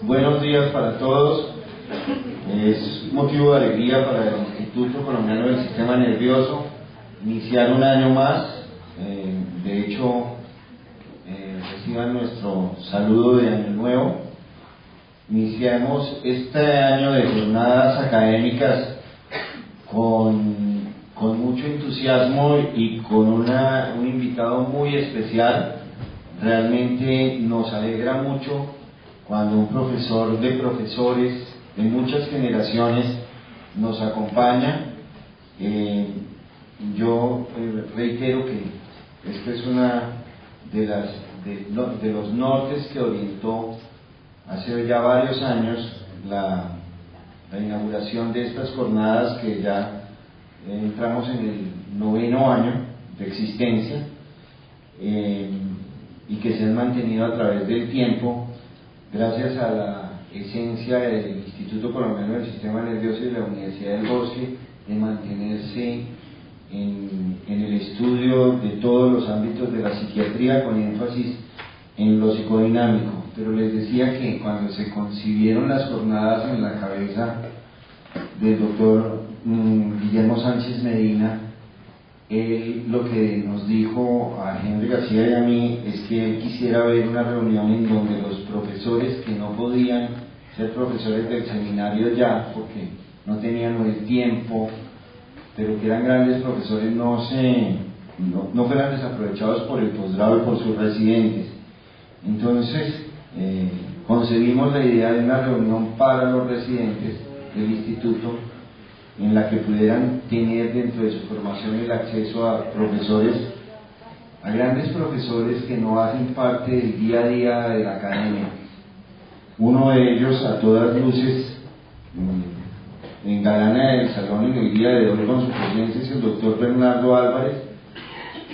Buenos días para todos. Es motivo de alegría para el Instituto Colombiano del Sistema Nervioso iniciar un año más. De hecho, reciban nuestro saludo de Año Nuevo. Iniciamos este año de jornadas académicas con mucho entusiasmo y con un invitado muy especial. Realmente nos alegra mucho cuando un profesor de profesores de muchas generaciones nos acompaña. Yo reitero que esta es una de los nortes que orientó hace ya varios años la inauguración de estas jornadas, que ya entramos en el 9º año de existencia, y que se han mantenido a través del tiempo gracias a la esencia del Instituto Colombiano del Sistema Nervioso y de la Universidad del Bosque de mantenerse en el estudio de todos los ámbitos de la psiquiatría, con énfasis en lo psicodinámico. Pero les decía que cuando se concibieron las jornadas en la cabeza del doctor Guillermo Sánchez Medina, él lo que nos dijo a Henry García y a mí es que él quisiera ver una reunión en donde los profesores que no podían ser profesores del seminario ya, porque no tenían el tiempo, pero que eran grandes profesores, no fueran desaprovechados por el posgrado y por sus residentes. Entonces concebimos la idea de una reunión para los residentes del instituto, en la que pudieran tener dentro de su formación el acceso a profesores, a grandes profesores que no hacen parte del día a día de la academia. Uno de ellos, a todas luces, engalana el salón en el día de hoy con su presencia, es el doctor Bernardo Álvarez,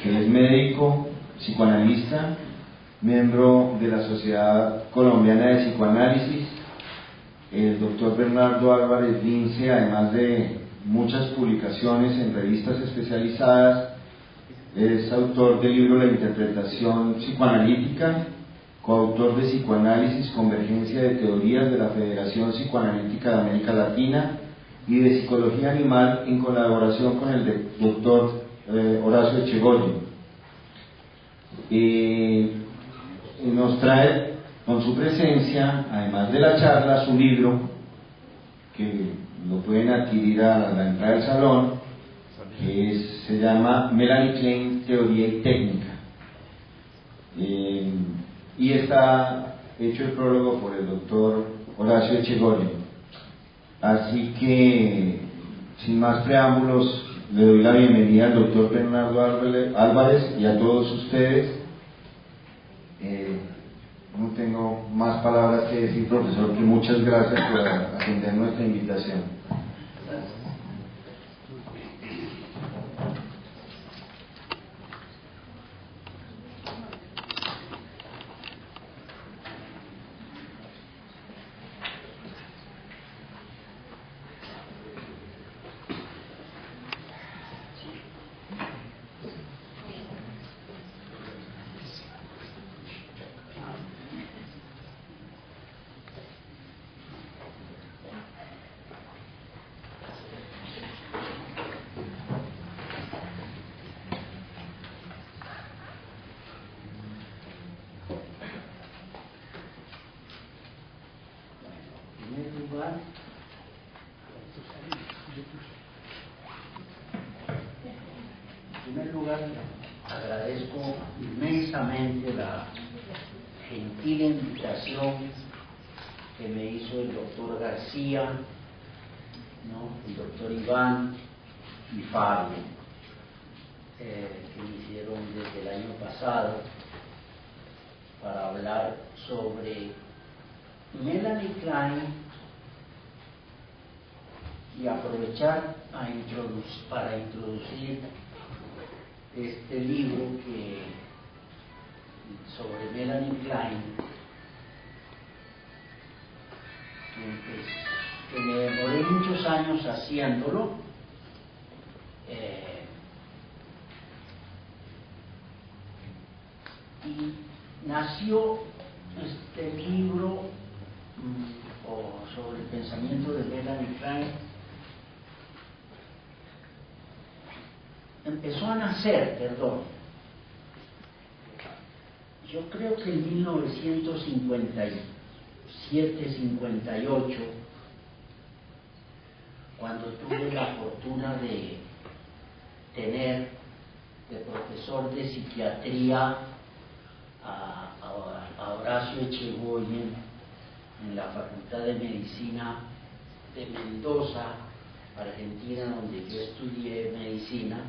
que es médico, psicoanalista, miembro de la Sociedad Colombiana de Psicoanálisis. El doctor Bernardo Álvarez Lince, además de muchas publicaciones en revistas especializadas, es autor del libro La Interpretación Psicoanalítica, coautor de Psicoanálisis, Convergencia de Teorías de la Federación Psicoanalítica de América Latina, y de Psicología Animal, en colaboración con el doctor Horacio Echegoyen. Nos trae con su presencia, además de la charla, su libro, que lo pueden adquirir a la entrada del salón, que se llama Melanie Klein, Teoría y Técnica. Y está hecho el prólogo por el doctor Horacio Echegoyen. Así que, sin más preámbulos, le doy la bienvenida al doctor Bernardo Álvarez y a todos ustedes. No tengo más palabras que decir, profesor, que muchas gracias por atender nuestra invitación. En primer lugar, agradezco inmensamente la gentil invitación que me hizo el doctor García, el doctor Iván y Fabio, que me hicieron desde el año pasado para hablar sobre Melanie Klein, y aprovechar para introducir este libro sobre Melanie Klein, que me demoré muchos años haciéndolo, y nació este libro pensamiento de Melanie Klein empezó a nacer, yo creo que en 1957-58, cuando tuve la fortuna de tener de profesor de psiquiatría a Horacio Echegoyen en la Facultad de Medicina de Mendoza, Argentina, donde yo estudié medicina,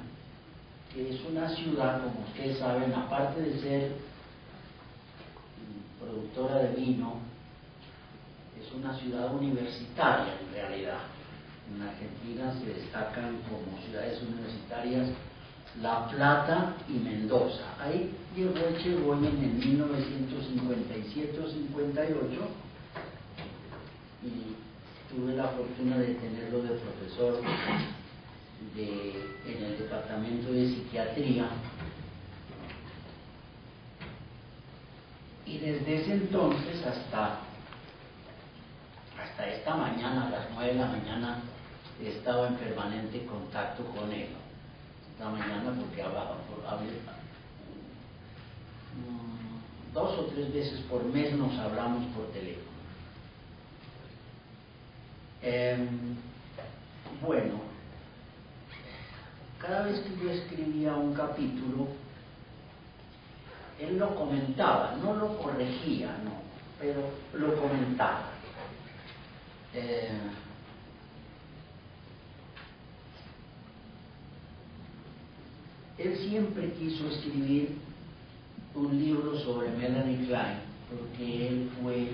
que es una ciudad, como ustedes saben, aparte de ser productora de vino, es una ciudad universitaria en realidad. En Argentina se destacan como ciudades universitarias La Plata y Mendoza. Ahí llegó Echegoyen en 1957 o 58 y tuve la fortuna de tenerlo de profesor en el departamento de psiquiatría, y desde ese entonces hasta esta mañana, a las 9 de la mañana, he estado en permanente contacto con él. Esta mañana, porque hablé 2 o 3 veces por mes nos hablamos por teléfono. Bueno, cada vez que yo escribía un capítulo, él lo comentaba, no lo corregía, no, pero lo comentaba. Él siempre quiso escribir un libro sobre Melanie Klein, porque él fue,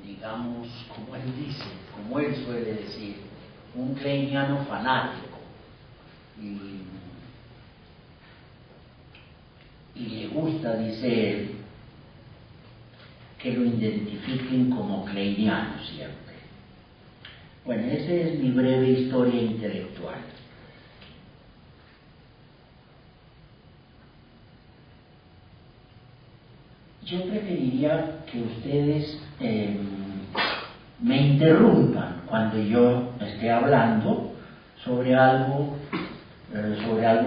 digamos, como él dice, como él suele decir, un kleiniano fanático, y le gusta, dice él, que lo identifiquen como kleiniano siempre. Bueno, esa es mi breve historia intelectual. Yo preferiría que ustedes me interrumpan cuando yo esté hablando sobre algo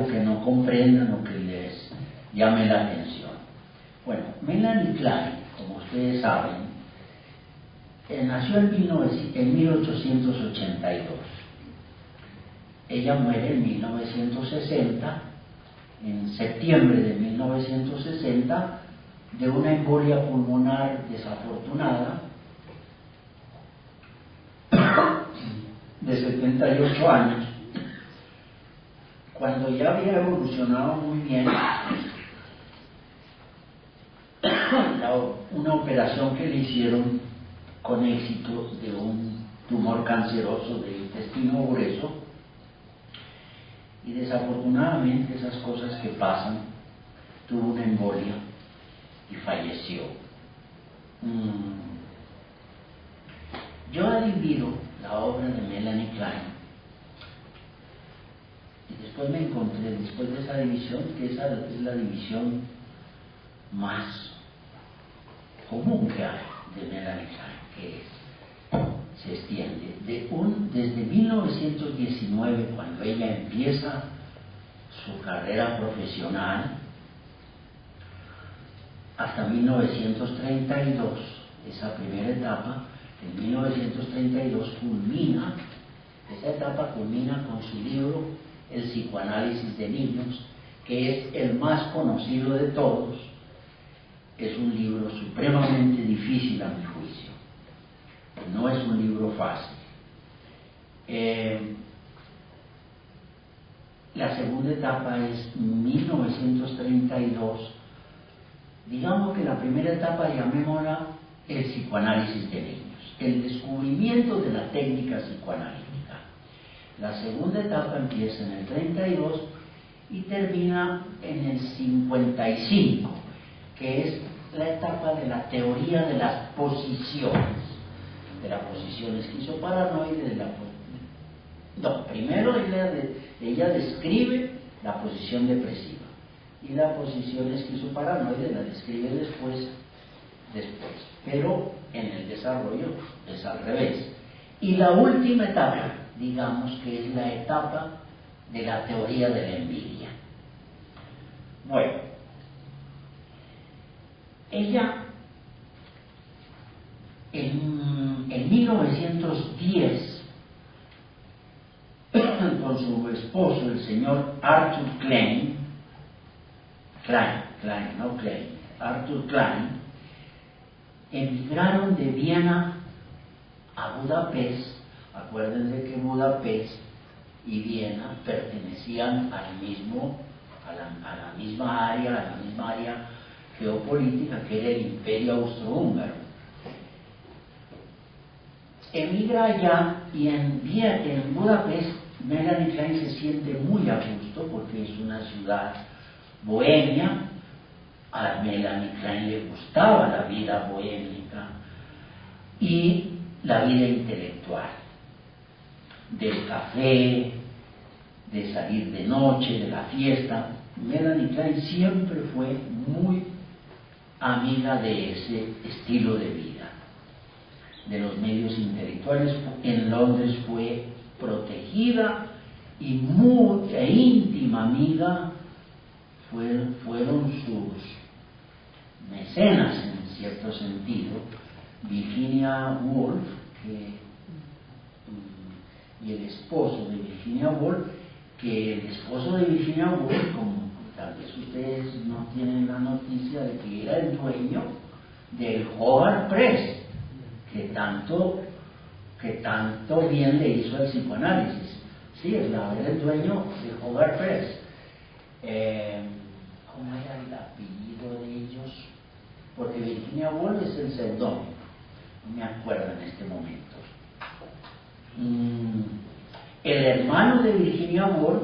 que no comprendan o que les llame la atención. Bueno, Melanie Klein, como ustedes saben, nació en 1882. Ella muere en 1960, en septiembre de 1960, de una embolia pulmonar desafortunada, de 78 años, cuando ya había evolucionado muy bien una operación que le hicieron con éxito de un tumor canceroso del intestino grueso, y desafortunadamente esas cosas que pasan, tuvo una embolia y falleció. Yo divido la obra de Melanie Klein, y después me encontré, después de esa división, que esa es la división más común que hay de Melanie Klein, que se extiende desde 1919, cuando ella empieza su carrera profesional, hasta 1932, esa primera etapa. En 1932 esa etapa culmina con su libro El psicoanálisis de niños, que es el más conocido de todos. Es un libro supremamente difícil a mi juicio, no es un libro fácil. La segunda etapa es 1932. Digamos que la primera etapa, llamémosla el psicoanálisis de niños, el descubrimiento de la técnica psicoanalítica. La segunda etapa empieza en el 32 y termina en el 55, que es la etapa de la teoría de las posiciones, de la posición esquizoparanoide, primero ella describe la posición depresiva, y la posición esquizoparanoide la describe después. Pero en el desarrollo es al revés. Y la última etapa, digamos que es la etapa de la teoría de la envidia. Bueno, ella en 1910, con su esposo, el señor Arthur Arthur Klein, emigraron de Viena a Budapest. Acuérdense que Budapest y Viena pertenecían a la misma área geopolítica que era el Imperio Austrohúngaro. Emigra allá y en Budapest Melanie Klein se siente muy a gusto porque es una ciudad bohemia. A Melanie Klein le gustaba la vida bohémica y la vida intelectual, del café, de salir de noche, de la fiesta. Melanie Klein siempre fue muy amiga de ese estilo de vida, de los medios intelectuales. En Londres fue protegida y muy íntima amiga fueron sus mecenas, en cierto sentido, Virginia Woolf y el esposo de Virginia Woolf, que el esposo de Virginia Woolf, como tal vez ustedes no tienen la noticia de que era el dueño del Hogarth Press, que tanto bien le hizo al psicoanálisis. Sí, era el dueño del Hogarth Press. ¿Cómo era el apellido de ellos? Porque Virginia Woolf es el seudónimo, no me acuerdo en este momento. El hermano de Virginia Woolf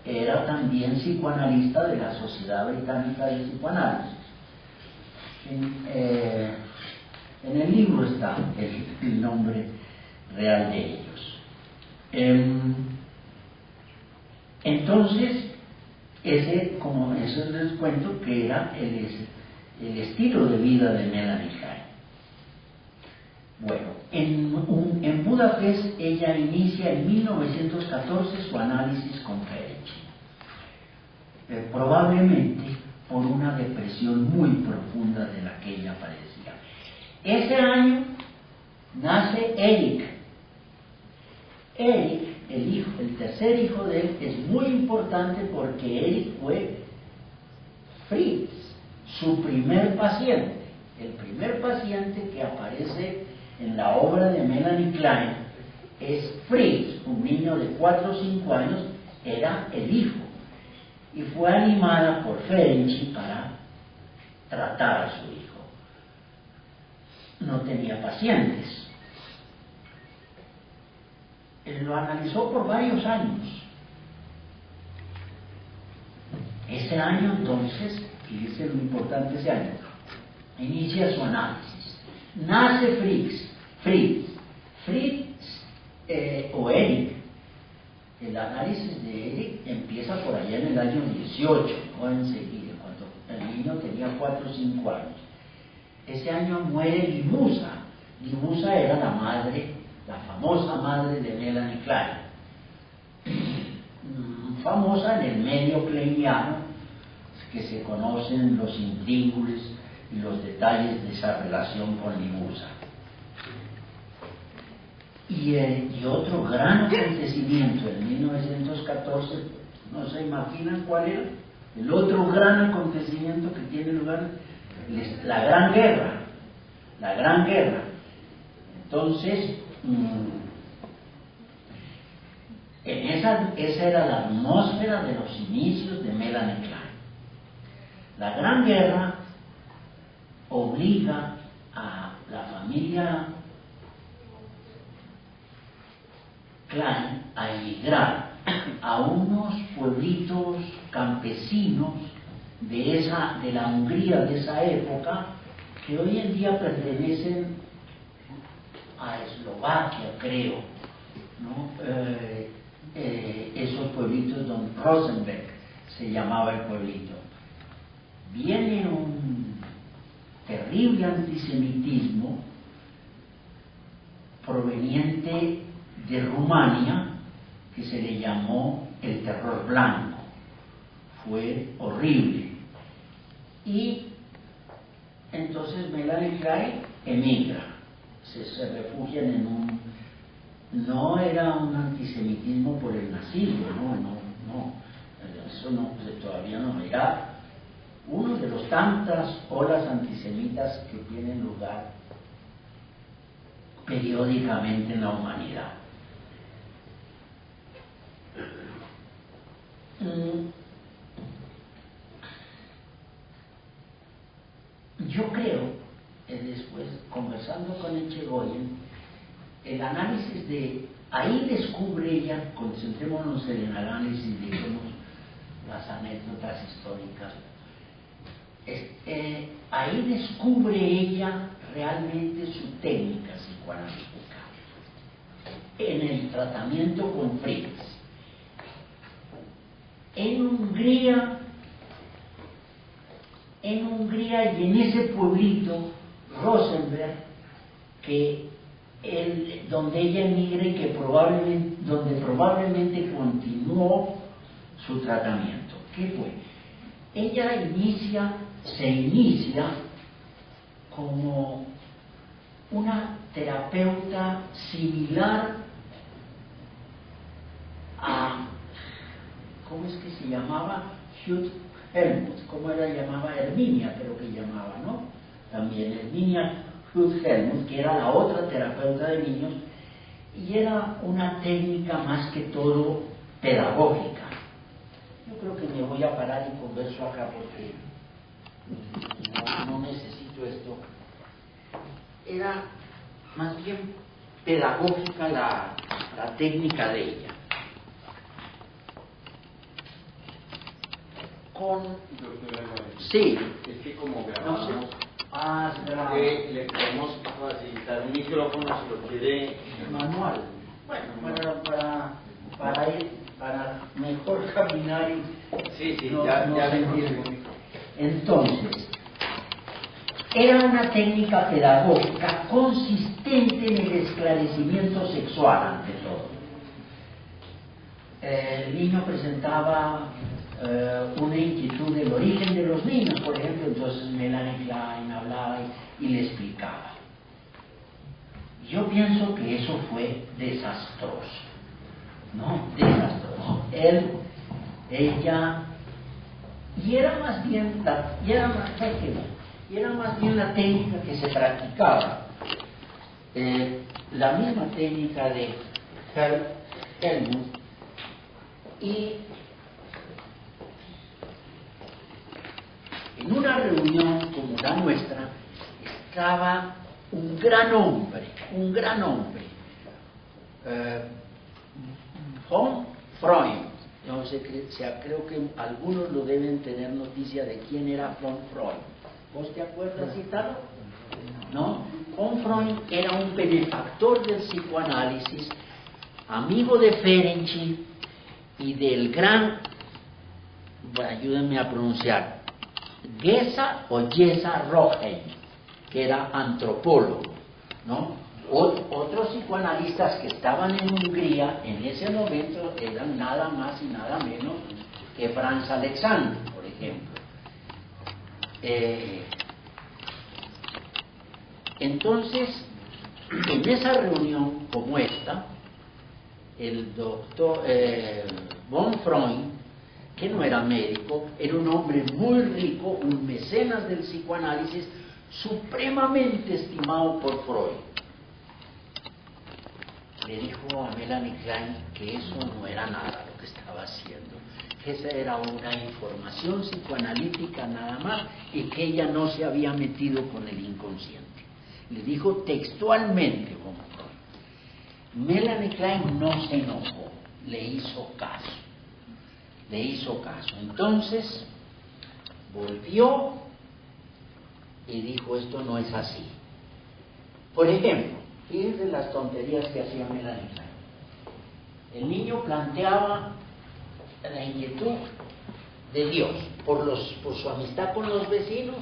era también psicoanalista de la Sociedad Británica de Psicoanálisis. En el libro está el nombre real de ellos. Entonces, como eso les cuento, que era el estilo de vida de Melanie Klein. Bueno, en Budapest ella inicia en 1914 su análisis con Ferenczi, probablemente por una depresión muy profunda de la que ella padecía. Ese año nace Eric. Eric, el tercer hijo de él, es muy importante porque Eric fue Fritz, su primer paciente. El primer paciente que aparece en la obra de Melanie Klein es Fritz, un niño de 4 o 5 años, era el hijo. Y fue animada por Ferenczi para tratar a su hijo. No tenía pacientes. Él lo analizó por varios años. Ese año, entonces, y es lo importante ese año, inicia su análisis. Nace Fritz o Eric. El análisis de Eric empieza por allá en el año 18, no enseguida, cuando el niño tenía 4 o 5 años. Ese año muere Libusa. Libusa era la madre, la famosa madre de Melanie Klein, famosa en el medio kleiniano, que se conocen los intríngulis y los detalles de esa relación con Libusa. Y otro gran acontecimiento en 1914, no se imaginan cuál era, el otro gran acontecimiento que tiene lugar, la Gran Guerra. Entonces, esa era la atmósfera de los inicios de Melanie Klein. La Gran Guerra obliga a la familia Klein a emigrar a unos pueblitos campesinos de la Hungría de esa época, que hoy en día pertenecen a Eslovaquia, creo, ¿no? Esos pueblitos, Don Rosenberg se llamaba el pueblito. Viene un terrible antisemitismo proveniente de Rumania, que se le llamó el terror blanco. Fue horrible. Y entonces Melanie Klein emigra, se refugian en un... No era un antisemitismo por el nazismo, no, eso no, todavía no, era uno de los tantas olas antisemitas que tienen lugar periódicamente en la humanidad. Yo creo, después, conversando con Echegoyen, el análisis de... Ahí descubre ella, concentrémonos en el análisis, digamos, las anécdotas históricas. Ahí descubre ella realmente su técnica psicoanalítica en el tratamiento con Fritz. En Hungría y en ese pueblito, Rosenberg, donde ella emigra y donde probablemente continuó su tratamiento. ¿Qué fue? Ella se inicia como una terapeuta similar a, ¿cómo es que se llamaba? Hugh Helmut, ¿cómo era? Llamaba Herminia, creo que llamaba, ¿no? También Herminia Hugh Helmut, que era la otra terapeuta de niños, y era una técnica más que todo pedagógica. Yo creo que me voy a parar y converso acá porque no necesito esto. Era más bien pedagógica la técnica de ella. Sí. Es que como No sé. le podemos facilitar un micrófono si lo quiere. Manual. Bueno, para mejor caminar y... Sí, ya le entiendo. Entonces, era una técnica pedagógica consistente en el esclarecimiento sexual, ante todo. El niño presentaba una inquietud del origen de los niños, por ejemplo, entonces Melanie Klein hablaba y le explicaba. Yo pienso que eso fue desastroso, ¿no? Desastroso. Ella, y era más bien la técnica que se practicaba, la misma técnica de Helmut, y en una reunión como la nuestra estaba un gran hombre, von Freund. No sé, creo que algunos lo deben tener noticia de quién era von Freund. ¿Vos te acuerdas, Italo? ¿No? Von Freund era un benefactor del psicoanálisis, amigo de Ferenczi y del gran, ayúdenme a pronunciar, Gesa Roheim, que era antropólogo, ¿no? Otros psicoanalistas que estaban en Hungría en ese momento eran nada más y nada menos que Franz Alexander, por ejemplo. Entonces, en esa reunión como esta, el doctor von Freund, que no era médico, era un hombre muy rico, un mecenas del psicoanálisis, supremamente estimado por Freud. Le dijo a Melanie Klein que eso no era nada lo que estaba haciendo, que esa era una información psicoanalítica nada más y que ella no se había metido con el inconsciente. Le dijo textualmente von Freud. Melanie Klein no se enojó, le hizo caso. Entonces volvió y dijo: esto no es así. Por ejemplo, fíjense las tonterías que hacía Melanie Klein. El niño planteaba la inquietud de Dios por su amistad con los vecinos,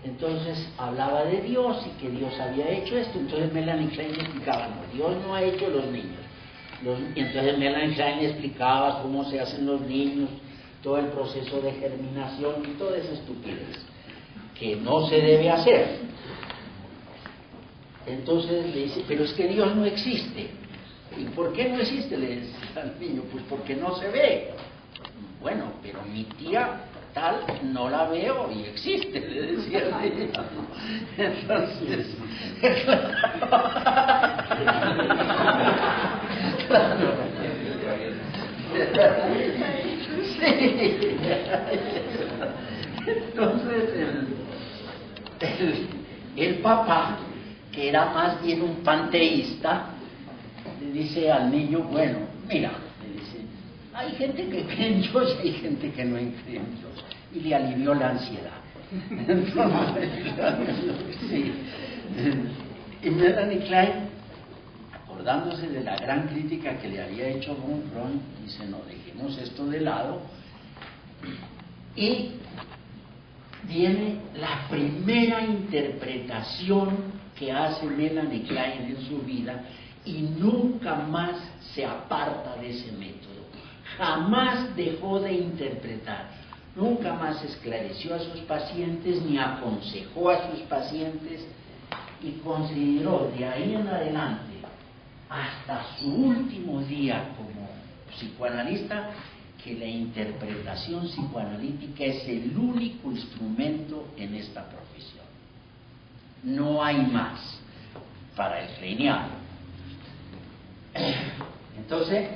Entonces hablaba de Dios y que Dios había hecho esto. Entonces Melanie Klein le explicaba, no, Dios no ha hecho los niños. Y entonces Melanie Klein le explicaba cómo se hacen los niños, todo el proceso de germinación y toda esa estupidez que no se debe hacer. Entonces le dice, pero es que Dios no existe. ¿Y por qué no existe? Le dice al niño, pues porque no se ve. Bueno, pero mi tía tal no la veo y existe, le decía el niño. Entonces, claro. Sí. Entonces el papá, que era más bien un panteísta, le dice al niño, bueno, mira, le dice, hay gente que cree en Dios y hay gente que no cree en Dios, y le alivió la ansiedad. Entonces, sí. Y Melanie Klein, acordándose de la gran crítica que le había hecho von Freud, dice, no, dejemos esto de lado, y viene la primera interpretación que hace Melanie Klein en su vida, y nunca más se aparta de ese método. Jamás dejó de interpretar, nunca más esclareció a sus pacientes ni aconsejó a sus pacientes, y consideró de ahí en adelante hasta su último día como psicoanalista que la interpretación psicoanalítica es el único instrumento en esta profesión. No hay más para el kleiniano. Entonces,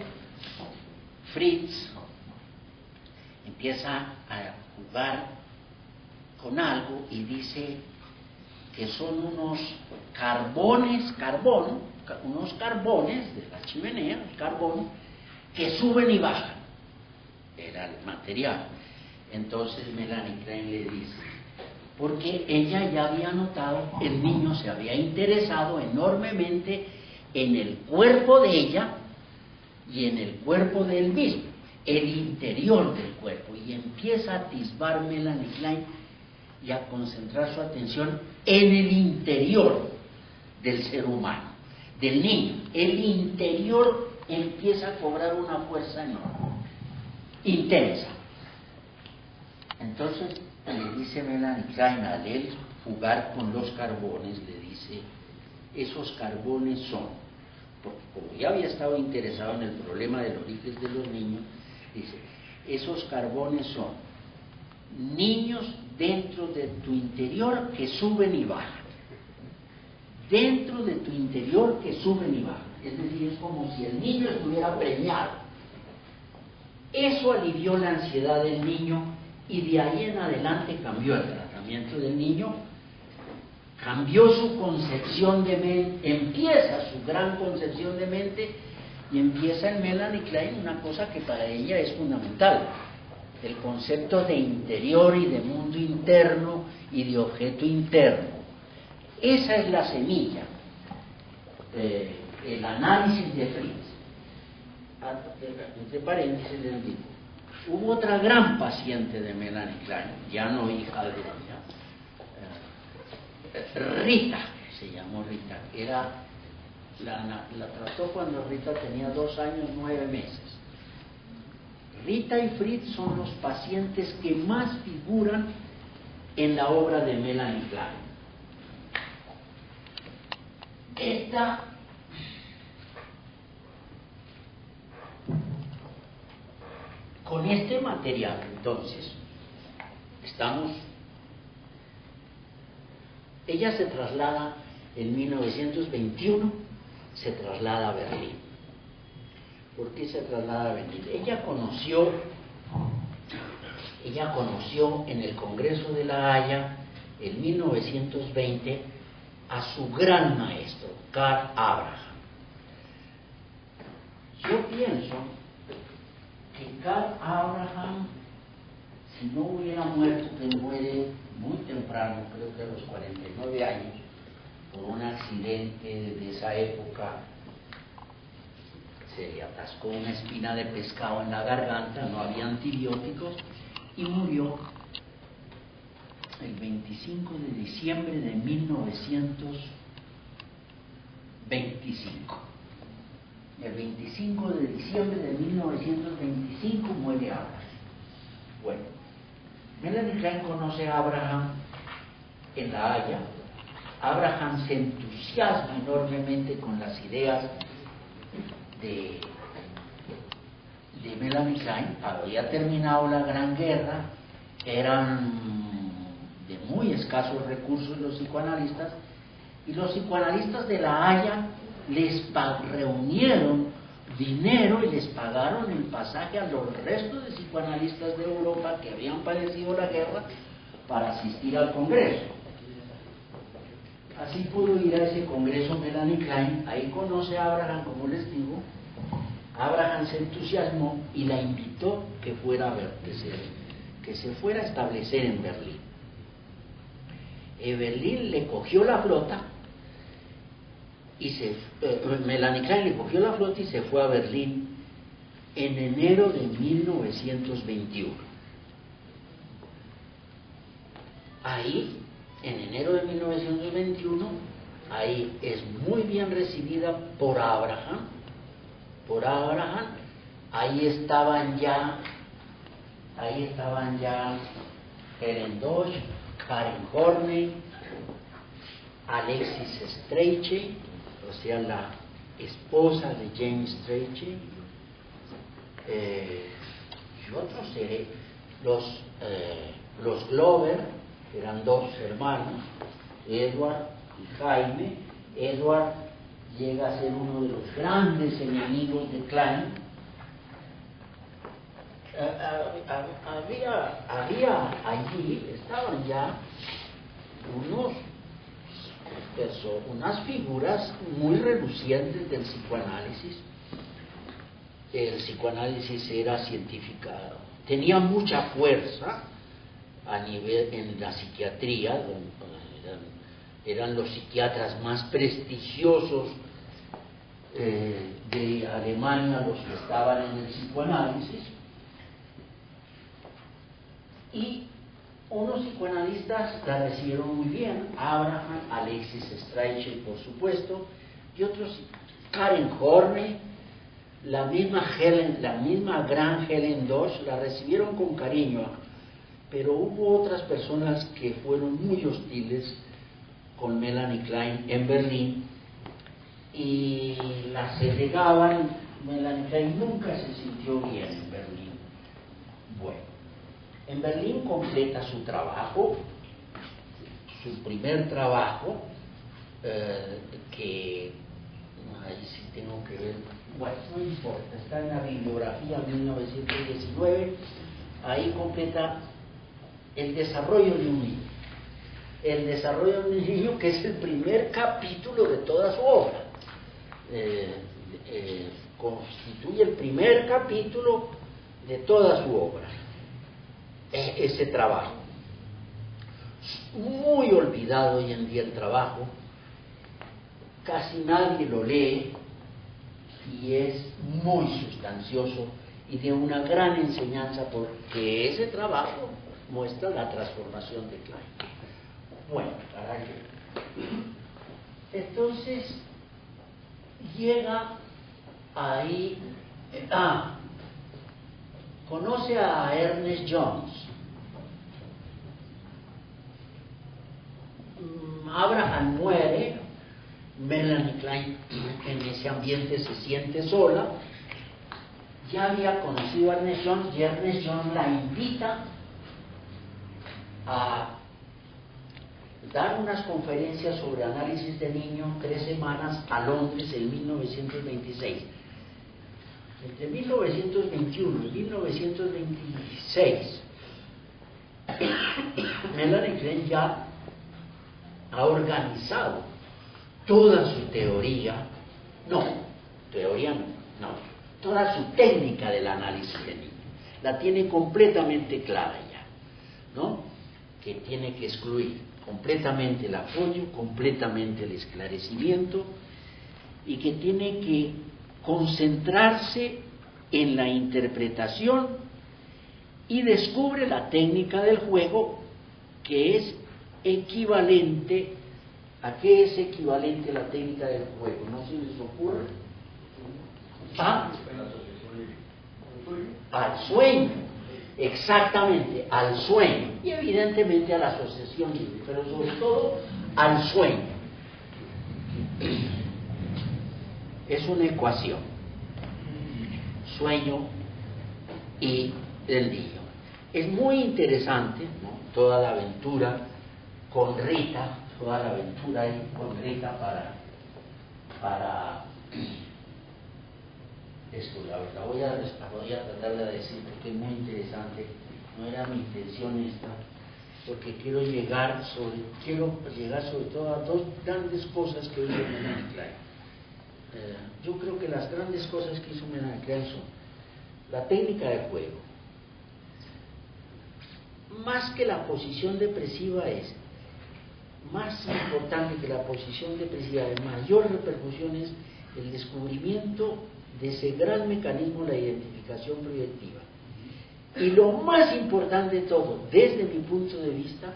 Fritz empieza a jugar con algo y dice que son unos unos carbones de la chimenea, el carbón, que suben y bajan. Era el material. Entonces Melanie Klein le dice, porque ella ya había notado, el niño se había interesado enormemente en el cuerpo de ella y en el cuerpo de él mismo, el interior del cuerpo, y empieza a atisbar Melanie Klein y a concentrar su atención en el interior del ser humano, del niño. El interior empieza a cobrar una fuerza enorme, intensa. Entonces le dice Melanie Klein, al él jugar con los carbones, le dice, esos carbones son, porque como ya había estado interesado en el problema del origen de los niños, dice, esos carbones son niños dentro de tu interior que suben y bajan. Dentro de tu interior que suben y bajan. Es decir, es como si el niño estuviera preñado. Eso alivió la ansiedad del niño y de ahí en adelante cambió el tratamiento del niño, cambió su concepción de mente, empieza su gran concepción de mente y empieza en Melanie Klein una cosa que para ella es fundamental, el concepto de interior y de mundo interno y de objeto interno. Esa es la semilla, el análisis de Fritz. Entre paréntesis les digo, hubo otra gran paciente de Melanie Klein, ya no hija de ella, Rita, se llamó Rita, la trató cuando Rita tenía 2 años 9 meses. Rita y Fritz son los pacientes que más figuran en la obra de Melanie Klein. Con este material, entonces, ella se traslada en 1921, se traslada a Berlín. ¿Por qué se traslada a Berlín? Ella conoció en el Congreso de La Haya, en 1920, a su gran maestro, Karl Abraham. Yo pienso que Karl Abraham, si no hubiera muerto, que muere muy temprano, creo que a los 49 años, por un accidente de esa época, se le atascó una espina de pescado en la garganta, no había antibióticos y murió el 25 de diciembre de 1925. El 25 de diciembre de 1925 muere Abraham. Bueno, Melanie Klein conoce a Abraham en La Haya. Abraham se entusiasma enormemente con las ideas de Melanie Klein. Había terminado la Gran Guerra, eran de muy escasos recursos los psicoanalistas, y los psicoanalistas de La Haya les reunieron dinero y les pagaron el pasaje a los restos de psicoanalistas de Europa que habían padecido la guerra para asistir al Congreso. Así pudo ir a ese Congreso Melanie Klein. Ahí conoce a Abraham, como les digo. Abraham se entusiasmó y la invitó que fuera a ver, que se fuera a establecer en Berlín. Berlín le cogió la flota y Melanie Klein le cogió la flota y se fue a Berlín en enero de 1921. Ahí, en enero de 1921, ahí es muy bien recibida por Abraham. Ahí estaban ya Helen Dodge, Karen Horney, Alexis Strachey, o sea, la esposa de James Strachey, y otros los Glover, que eran dos hermanos, Edward y Jaime. Edward llega a ser uno de los grandes enemigos de Klein. Había allí, estaban ya unas figuras muy relucientes del psicoanálisis. El psicoanálisis era cientificado, tenía mucha fuerza a nivel en la psiquiatría, eran los psiquiatras más prestigiosos de Alemania los que estaban en el psicoanálisis, y unos psicoanalistas la recibieron muy bien, Abraham, Alexis Strachey, por supuesto, y otros, Karen Horney, la misma gran Helen Dodge, la recibieron con cariño, pero hubo otras personas que fueron muy hostiles con Melanie Klein en Berlín y la segregaban. Melanie Klein nunca se sintió bien en Berlín. Bueno, en Berlín completa su trabajo, su primer trabajo, que ahí sí tengo que ver, bueno, no importa, está en la bibliografía 1919, ahí completa el desarrollo de un niño. El desarrollo de un niño, que es el primer capítulo de toda su obra, constituye el primer capítulo de toda su obra, ese trabajo. Muy olvidado hoy en día el trabajo, casi nadie lo lee, y es muy sustancioso y de una gran enseñanza, porque ese trabajo muestra la transformación de Klein. Bueno, para que entonces llega ahí, conoce a Ernest Jones. Abraham muere, Melanie Klein en ese ambiente se siente sola. Ya había conocido a Ernest Jones, y Ernest Jones la invita a dar unas conferencias sobre análisis de niño 3 semanas a Londres en 1926. Entre 1921 y 1926, Melanie Klein ya ha organizado toda su teoría, toda su técnica del análisis de niño. La tiene completamente clara ya, ¿no? Que tiene que excluir completamente el apoyo, completamente el esclarecimiento, y que tiene que concentrarse en la interpretación, y descubre la técnica del juego que es equivalente. ¿A qué es equivalente la técnica del juego? ¿No se les ocurre? Al sueño, exactamente, al sueño, y evidentemente a la asociación libre, pero sobre todo al sueño. Es una ecuación, sueño y el niño. Es muy interesante, ¿no?, toda la aventura con Rita, toda la aventura ahí con Rita para esto, la verdad voy a tratar de decir porque es muy interesante, no era mi intención esta, porque quiero llegar sobre todo a dos grandes cosas que hizo Melanie Klein. Yo creo que las grandes cosas que hizo Melanie Klein son la técnica de juego. Más que la posición depresiva es más importante que la posición depresiva, de mayor repercusión, es el descubrimiento de ese gran mecanismo, la identificación proyectiva. Y lo más importante de todo, desde mi punto de vista,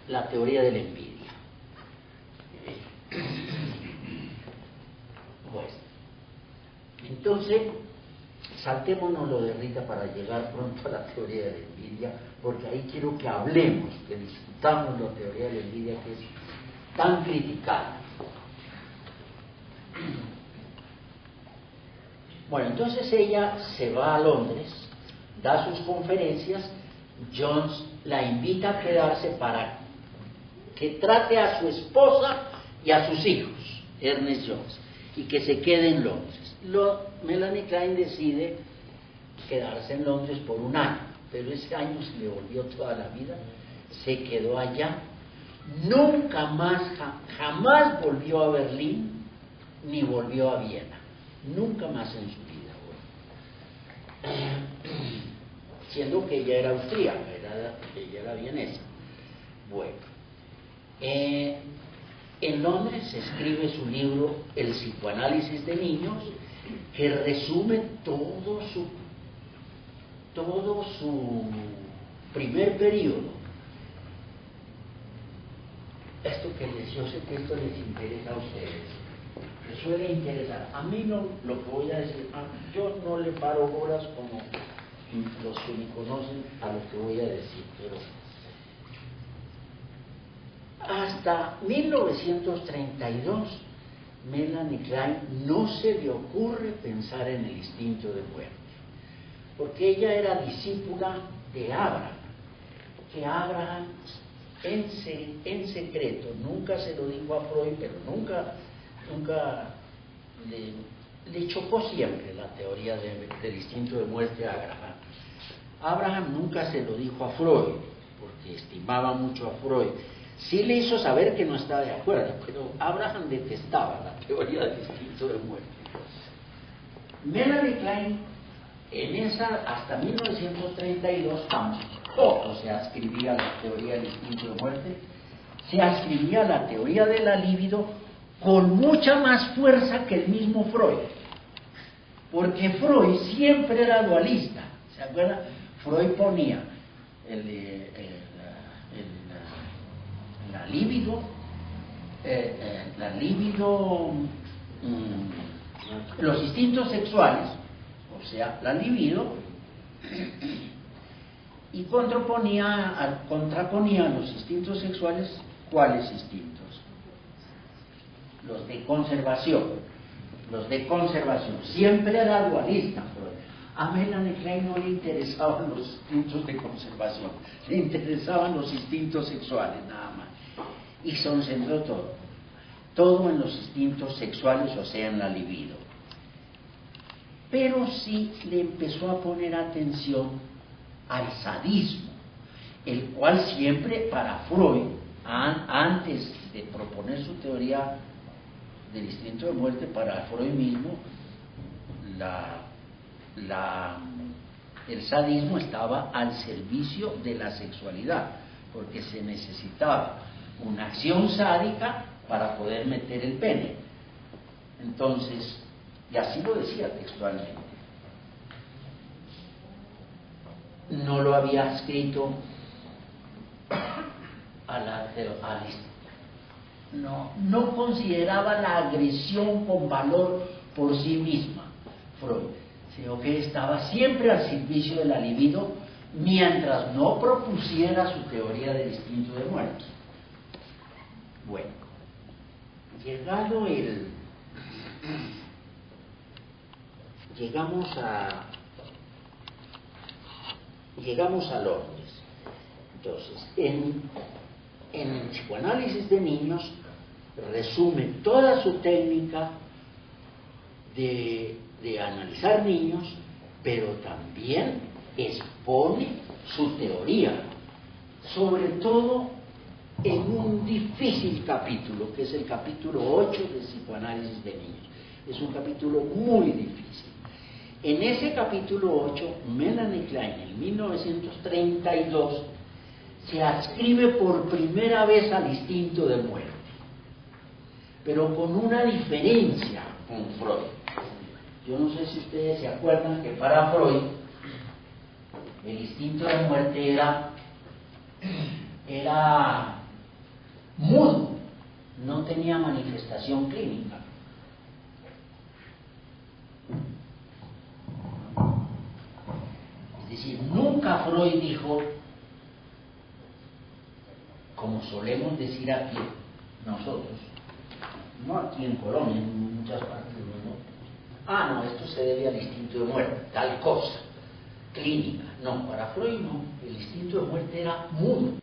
la teoría de la envidia. Bueno, entonces, saltémonos lo de Rita para llegar pronto a la teoría de la envidia, porque ahí quiero que hablemos, que discutamos la teoría de la envidia, que es tan criticada. Bueno, entonces ella se va a Londres, da sus conferencias, Jones la invita a quedarse para que trate a su esposa y a sus hijos, Ernest Jones, y que se quede en Londres. Melanie Klein decide quedarse en Londres por un año, pero ese año se le volvió toda la vida, se quedó allá, nunca más, jamás volvió a Berlín, ni volvió a Viena. Nunca más en su vida, siendo que ella era austríaca, ella era vienesa. Bueno, en Londres escribe su libro El psicoanálisis de niños, que resume todo su primer periodo. Esto que yo sé que esto les interesa a ustedes, les suele interesar. A mí no, lo que voy a decir, yo no le paro bolas como los que me conocen a lo que voy a decir, pero hasta 1932 Melanie Klein no se le ocurre pensar en el instinto de muerte, porque ella era discípula de Abraham, que Abraham en secreto, nunca se lo dijo a Freud, pero nunca le chocó siempre la teoría del instinto de muerte a Abraham. Abraham nunca se lo dijo a Freud, porque estimaba mucho a Freud. Sí le hizo saber que no estaba de acuerdo, pero Abraham detestaba la teoría del instinto de muerte. Melanie Klein, hasta 1932, tampoco se ascribía a la teoría del instinto de muerte, se ascribía a la teoría de la libido con mucha más fuerza que el mismo Freud, porque Freud siempre era dualista. ¿Se acuerdan? Freud ponía la libido, los instintos sexuales, o sea, la libido, y contraponía a los instintos sexuales, ¿cuáles instintos? Los de conservación, siempre era dualista. A Melanie Klein no le interesaban los instintos de conservación, le interesaban los instintos sexuales nada más, y se concentró todo en los instintos sexuales, o sea, en la libido. Pero sí le empezó a poner atención al sadismo, el cual siempre para Freud, antes de proponer su teoría del instinto de muerte, para Freud mismo, el sadismo estaba al servicio de la sexualidad, porque se necesitaba una acción sádica para poder meter el pene. Entonces, y así lo decía textualmente. No lo había escrito no consideraba la agresión con valor por sí misma, Freud, sino que estaba siempre al servicio de la libido mientras no propusiera su teoría del instinto de muerte. Bueno, llegamos a Lornes. Entonces, en el psicoanálisis de niños resume toda su técnica de analizar niños, pero también expone su teoría, sobre todo en un difícil capítulo, que es el capítulo 8 del psicoanálisis de niños. Es un capítulo muy difícil. En ese capítulo 8, Melanie Klein, en 1932, se adscribe por primera vez al instinto de muerte, pero con una diferencia con Freud. Yo no sé si ustedes se acuerdan que para Freud el instinto de muerte era mudo, no tenía manifestación clínica. Es decir, nunca Freud dijo, como solemos decir aquí nosotros, no aquí en Colombia, en muchas partes del mundo, no, esto se debe al instinto de muerte, tal cosa, clínica. No, para Freud no, el instinto de muerte era mudo.